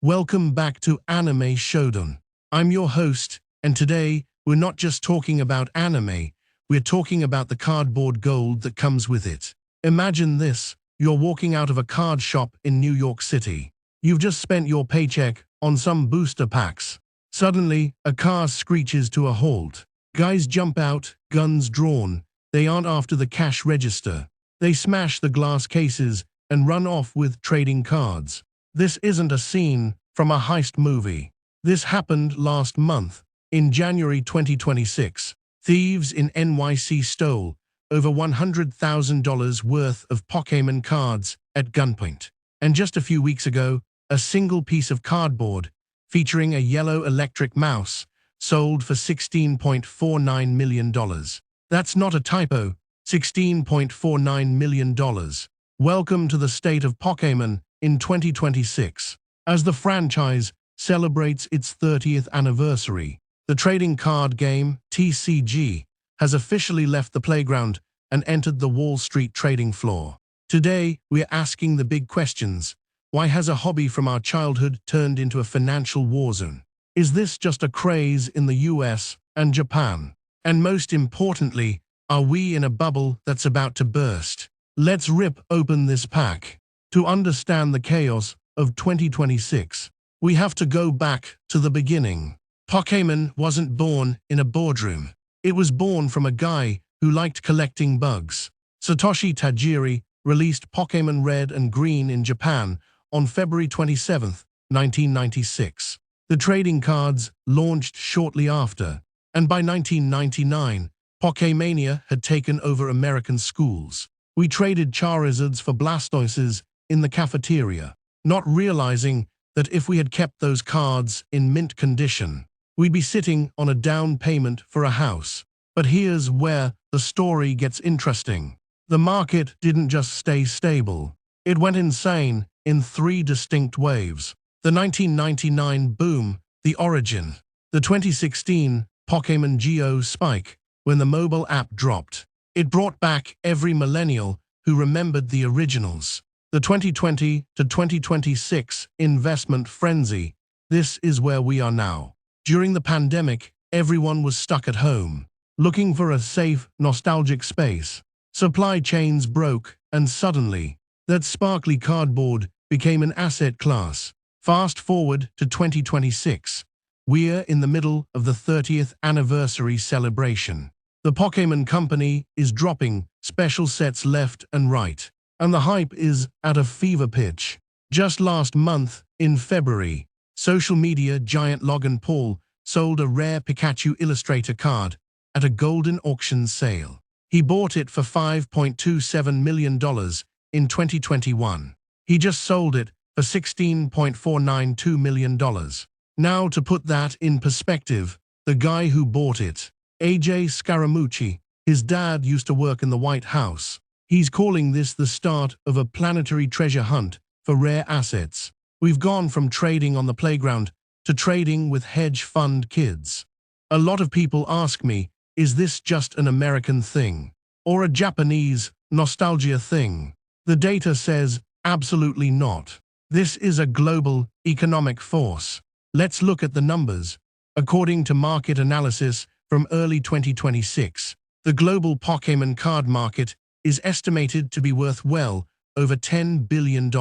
Welcome back to Anime Showdown. I'm your host, and today we're not just talking about anime, we're talking about the cardboard gold that comes with it. Imagine this, you're walking out of a card shop in New York City. You've just spent your paycheck on some booster packs. Suddenly, a car screeches to a halt. Guys jump out, guns drawn. They aren't after the cash register. They smash the glass cases and run off with trading cards. This isn't a scene from a heist movie. This happened last month. In January 2026, thieves in NYC stole over $100,000 worth of Pokémon cards at gunpoint. And just a few weeks ago, a single piece of cardboard featuring a yellow electric mouse sold for $16.49 million. That's not a typo, $16.49 million. Welcome to the state of Pokémon in 2026. As the franchise celebrates its 30th anniversary, the trading card game, TCG, has officially left the playground and entered the Wall Street trading floor. Today, we're asking the big questions. Why has a hobby from our childhood turned into a financial war zone? Is this just a craze in the US and Japan? And most importantly, are we in a bubble that's about to burst? Let's rip open this pack. To understand the chaos of 2026, we have to go back to the beginning. Pokémon wasn't born in a boardroom. It was born from a guy who liked collecting bugs. Satoshi Tajiri released Pokémon Red and Green in Japan on February 27, 1996. The trading cards launched shortly after, and by 1999, Pokémania had taken over American schools. We traded Charizards for Blastoises in the cafeteria, not realizing that if we had kept those cards in mint condition, we'd be sitting on a down payment for a house. But here's where the story gets interesting. The market didn't just stay stable. It went insane in three distinct waves. The 1999 boom, the origin. The 2016 Pokémon Go spike, when the mobile app dropped. It brought back every millennial who remembered the originals. The 2020 to 2026 investment frenzy. This is where we are now. During the pandemic, everyone was stuck at home, looking for a safe, nostalgic space. Supply chains broke, and suddenly, that sparkly cardboard became an asset class. Fast forward to 2026. We're in the middle of the 30th anniversary celebration. The Pokémon Company is dropping special sets left and right, and the hype is at a fever pitch. Just last month, in February, social media giant Logan Paul sold a rare Pikachu Illustrator card at a golden auction sale. He bought it for $5.27 million in 2021. He just sold it for $16.492 million. Now, to put that in perspective, the guy who bought it, AJ Scaramucci, his dad used to work in the White House. He's calling this the start of a planetary treasure hunt for rare assets. We've gone from trading on the playground to trading with hedge fund kids. A lot of people ask me, is this just an American thing or a Japanese nostalgia thing? The data says absolutely not. This is a global economic force. Let's look at the numbers. According to market analysis from early 2026, the global Pokémon card market is estimated to be worth well over $10 billion.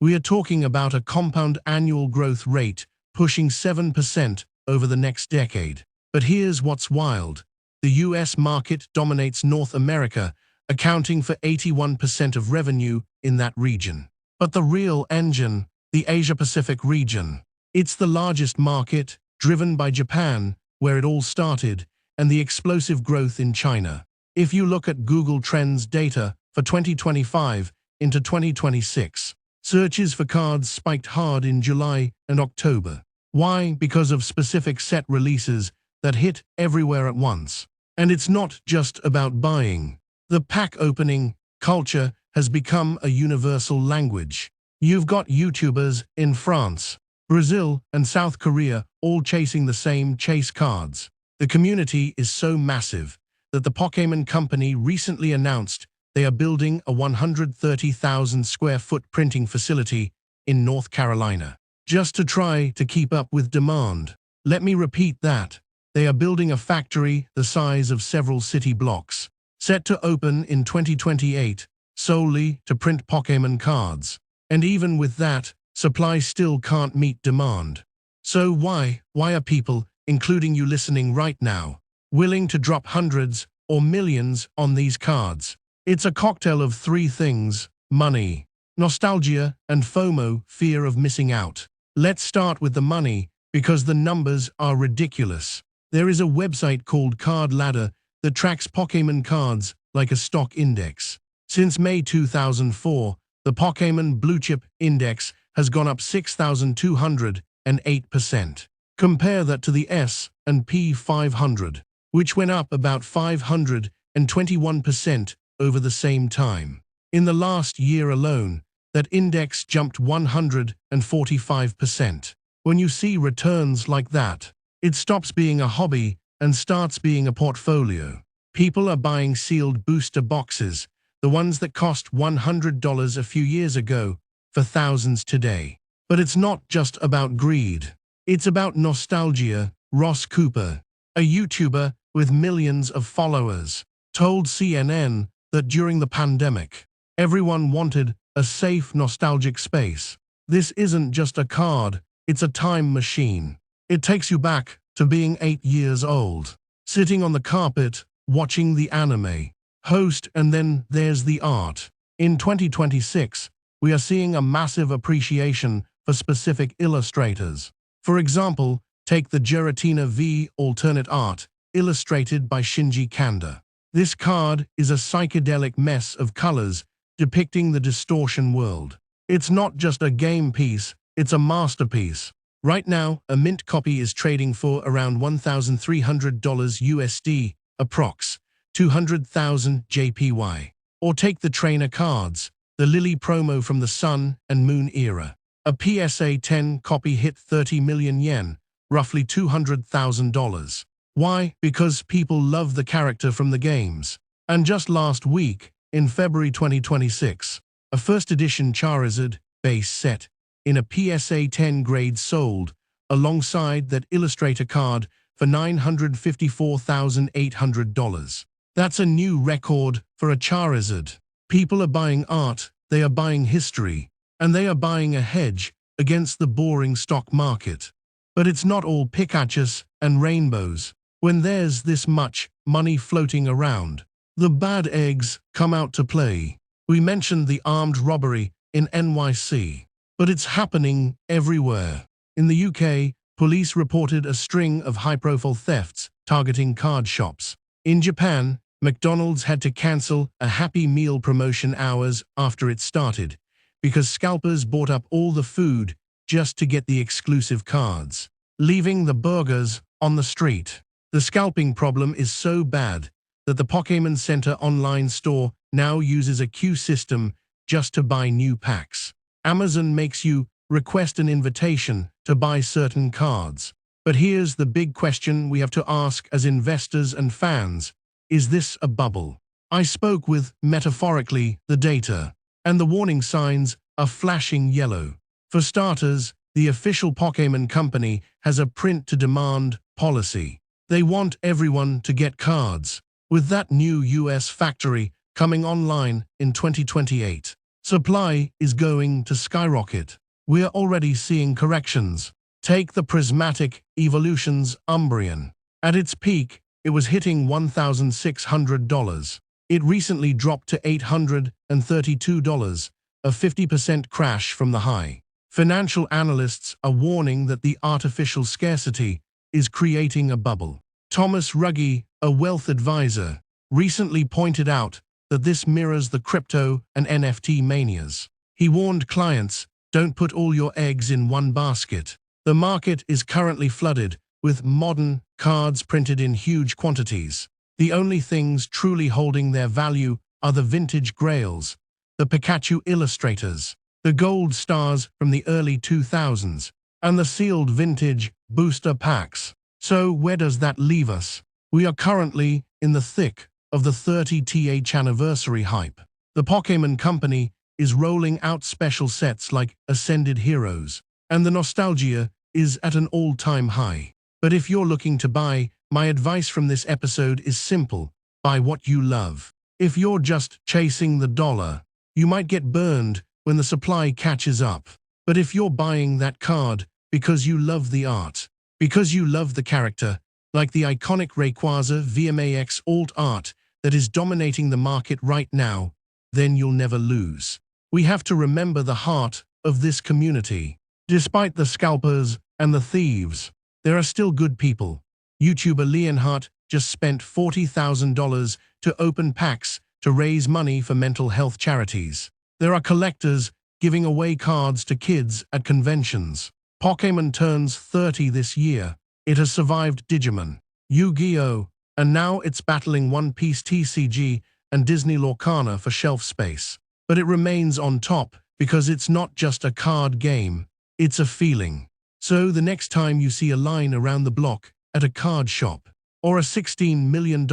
We are talking about a compound annual growth rate pushing 7% over the next decade. But here's what's wild. The US market dominates North America, accounting for 81% of revenue in that region. But the real engine, the Asia-Pacific region. It's the largest market, driven by Japan, where it all started, and the explosive growth in China. If you look at Google Trends data for 2025 into 2026, searches for cards spiked hard in July and October. Why? Because of specific set releases that hit everywhere at once. And it's not just about buying. The pack opening culture has become a universal language. You've got YouTubers in France, Brazil, and South Korea all chasing the same chase cards. The community is so massive that the Pokémon Company recently announced they are building a 130,000 square foot printing facility in North Carolina. just to try to keep up with demand. Let me repeat that. They are building a factory the size of several city blocks, set to open in 2028, solely to print Pokémon cards. And even with that, supply still can't meet demand. So why are people, including you listening right now, willing to drop hundreds or millions on these cards? It's a cocktail of three things: money, nostalgia, and FOMO, fear of missing out. Let's start with the money, because the numbers are ridiculous. There is a website called Card Ladder that tracks Pokémon cards like a stock index. Since May 2004, the Pokémon Blue Chip Index has gone up 6,208%. Compare that to the S&P 500, which went up about 521% over the same time. In the last year alone, that index jumped 145%. When you see returns like that, it stops being a hobby and starts being a portfolio. People are buying sealed booster boxes, the ones that cost $100 a few years ago, for thousands today. But it's not just about greed. It's about nostalgia. Ross Cooper, a YouTuber with millions of followers, told CNN that during the pandemic, everyone wanted a safe, nostalgic space. This isn't just a card, it's a time machine. It takes you back to being 8 years old, sitting on the carpet, watching the anime host, and then there's the art. In 2026, we are seeing a massive appreciation for specific illustrators. For example, take the Giratina V alternate art, illustrated by Shinji Kanda. This card is a psychedelic mess of colors depicting the distortion world. It's not just a game piece, it's a masterpiece. Right now, a mint copy is trading for around $1,300 USD, approx. 200,000 JPY. Or take the trainer cards, the Lily promo from the Sun and Moon era. A PSA 10 copy hit 30 million yen, roughly $200,000. Why? Because people love the character from the games. And just last week, in February 2026, a first edition Charizard base set in a PSA 10 grade sold, alongside that illustrator card, for $954,800. That's a new record for a Charizard. People are buying art, they are buying history, and they are buying a hedge against the boring stock market. But it's not all Pikachus and rainbows. When there's this much money floating around, the bad eggs come out to play. We mentioned the armed robbery in NYC, but it's happening everywhere. In the UK, police reported a string of high-profile thefts targeting card shops. In Japan, McDonald's had to cancel a Happy Meal promotion hours after it started, because scalpers bought up all the food just to get the exclusive cards, leaving the burgers on the street. The scalping problem is so bad that the Pokémon Center online store now uses a queue system just to buy new packs. Amazon makes you request an invitation to buy certain cards. But here's the big question we have to ask as investors and fans. Is this a bubble? I spoke with, metaphorically, the data, and the warning signs are flashing yellow. For starters, the official Pokémon company has a print-to-demand policy. They want everyone to get cards. With that new US factory coming online in 2028, supply is going to skyrocket. We're already seeing corrections. Take the Prismatic Evolutions Umbreon. At its peak, it was hitting $1,600. It recently dropped to $832, a 50% crash from the high. Financial analysts are warning that the artificial scarcity is creating a bubble. Thomas Ruggie, a wealth advisor, recently pointed out that this mirrors the crypto and NFT manias. He warned clients, don't put all your eggs in one basket. The market is currently flooded with modern cards printed in huge quantities. The only things truly holding their value are the vintage grails, the Pikachu illustrators, the gold stars from the early 2000s, and the sealed vintage booster packs. So where does that leave us? We are currently in the thick of the 30th anniversary hype. The Pokémon Company is rolling out special sets like Ascended Heroes, and the nostalgia is at an all-time high. But if you're looking to buy, my advice from this episode is simple: buy what you love. If you're just chasing the dollar, you might get burned when the supply catches up. But if you're buying that card because you love the art, because you love the character, like the iconic Rayquaza VMAX alt art that is dominating the market right now, then you'll never lose. We have to remember the heart of this community. Despite the scalpers and the thieves, there are still good people. YouTuber Leonhardt just spent $40,000 to open packs to raise money for mental health charities. There are collectors giving away cards to kids at conventions. Pokémon turns 30 this year. It has survived Digimon, Yu-Gi-Oh!, and now it's battling One Piece TCG and Disney Lorcana for shelf space. But it remains on top because it's not just a card game, it's a feeling. So the next time you see a line around the block at a card shop, or a $16 million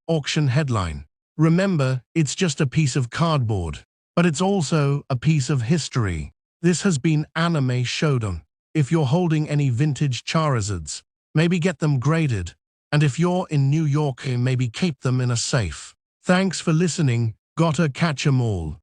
auction headline, remember, it's just a piece of cardboard, but it's also a piece of history. This has been Anime Showdown. If you're holding any vintage Charizards, maybe get them graded. And if you're in New York, maybe keep them in a safe. Thanks for listening. Gotta catch 'em all.